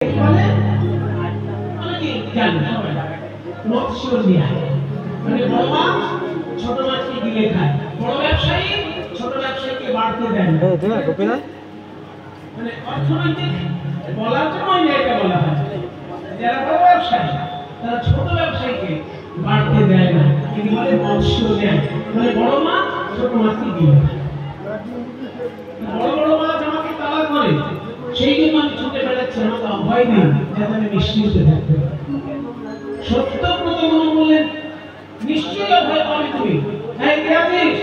মানে অনেকে জানে মৎস্য ন্যায় মানে বড় মাছ ছোট মাছকে গিলে খায়, বড় ব্যবসায়ী ছোট ব্যবসায়ীকে বাড়তে দেন। মানে অর্থনৈতিক বলার জন্য ওই ন্যায়টা বলা হয়, যারা বড় ব্যবসায়ী তারা ছোট ব্যবসায়ীকে বাড়তে দেয় না, কিন্তু বলে মৎস্য ন্যায় মানে বড় মাছ ছোট মাছকে গিলে খায়। বড় বড় মাছ আমাকে তাড়া করে, সেই জন্য আমি ছুটে বেড়াচ্ছি, আমাকে অভয় নেই যাতে আমি নিশ্চিন্তে থাকতে পারি। সত্যব্রত গুরু বললেন নিশ্চয়ই অভয় পাবি তুমি। হ্যাঁ কে আছিস?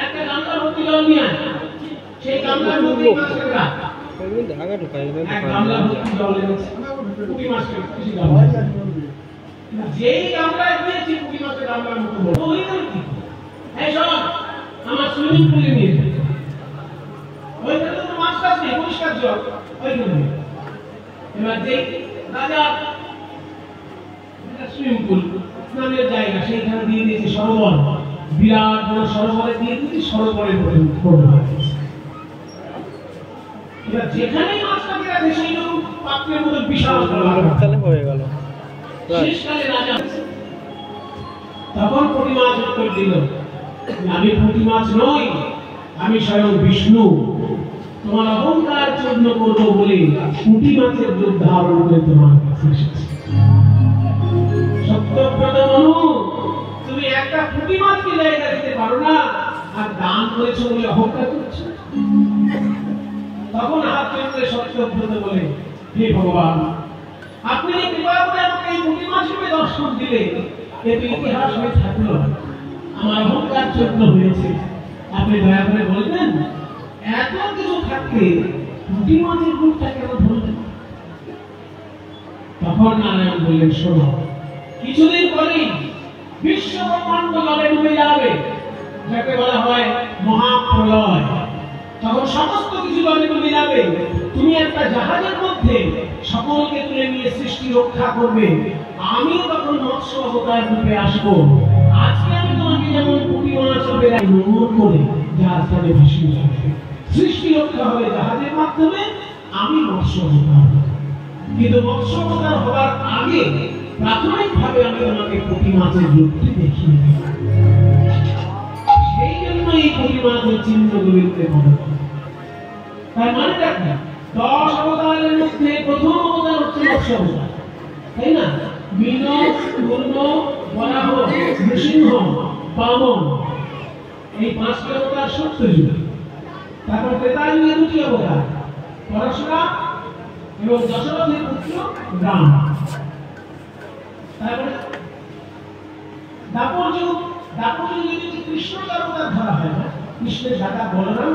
একটা গামলা ভর্তি জল নিয়ে আয়। সেই গামলার মধ্যে মাছের রাখ। এক গামলা ভর্তি জল এনেছে, পুঁটি মাছের কিছু গামলা। যেই গামলায় দিয়েছি পুঁটি মাছের গামলার মতো বড় হয়ে গেল কি? এই শোন, আমার সুইমিং পুলে নিয়ে যা। ওইখানে তো মাছ টাছ নেই, পরিষ্কার জল ওইখানে। এবার যেই রাজা সুইমিং পুল স্নানের জায়গা সেইখানে দিয়ে দিয়েছে সরোবর, বিরাট বড় সরোবরে দিয়ে দিয়েছে, সরোবরের পড়বে। এবার যেখানেই মাছটাকে রাখে সেই রকম পাত্রের মধ্যে বিশাল হয়ে গেল। শেষকালে রাজা তখন পুঁটি মাছ উত্তর দিল, আমি পুঁটি মাছ নই, আমি স্বয়ং বিষ্ণু। তোমার অহংকার চূর্ণ করবো বলে পুঁটি মাছের রূপ ধারণ করে তোমার কাছে এসেছি। সত্যব্রত মনু, তুমি একটা পুঁটি মাছকে জায়গা দিতে পারো না, আর দান করেছো বলে অহংকার করছো। তখন হাত জোড়ে সত্যব্রত বলে, হে ভগবান, আপনি কৃপা করে আমাকে এই পুঁটি মাছ রূপে দর্শন দিলে, এতে ইতিহাস হয়ে থাকলো, আমার অহংকার চূর্ণ হয়েছে। আপনি দয়া করে বলবেন এত কিছু থাকতে পুঁটি মাছের রূপটা কেন ধরলেন? তখন নারায়ণ বললেন, শোনো, কিছুদিন পরেই বিশ্ব ব্রহ্মাণ্ড জলে ডুবে যাবে, যাকে বলা হয় মহাপ্রলয়। তখন সমস্ত কিছু জলে ডুবে যাবে, তুমি একটা জাহাজের মধ্যে সকলকে তুলে নিয়ে সৃষ্টি রক্ষা করবে। আমি তখন মৎস্য অবতার রূপে আসবো। আজকে আমি তোমাকে যেমন পুঁটি মাছ রূপে নোংর করে জাহাজটাকে ভাসিয়ে রাখবে, সৃষ্টি রক্ষা হবে জাহাজের মাধ্যমে, আমি মৎস্য অবতার। কিন্তু মৎস্য অবতার হবার আগে প্রাথমিকভাবে আমি তোমাকে পুঁটি মাছের রূপটি দেখিয়ে দেব। সেই জন্য এই পুঁটি মাছের চিহ্নগুলিতে মনে হয়। তার মানেটা কি? 10 অবতারের মধ্যে প্রথম অবতার হচ্ছে মৎস্য অবতার, তাই না? মীন, কূর্ম, বরাহ, নৃসিংহ, বামন, এই 5টি অবতার সত্যযুগ। তারপর ত্রেতাযুগে 2টি অবতার, পরশুরাম এবং দশরথের পুত্র রাম। তারপরে দাপর যুগে কৃষ্ণের অবতার ধরা হয় না, কৃষ্ণের দাদা বলরাম।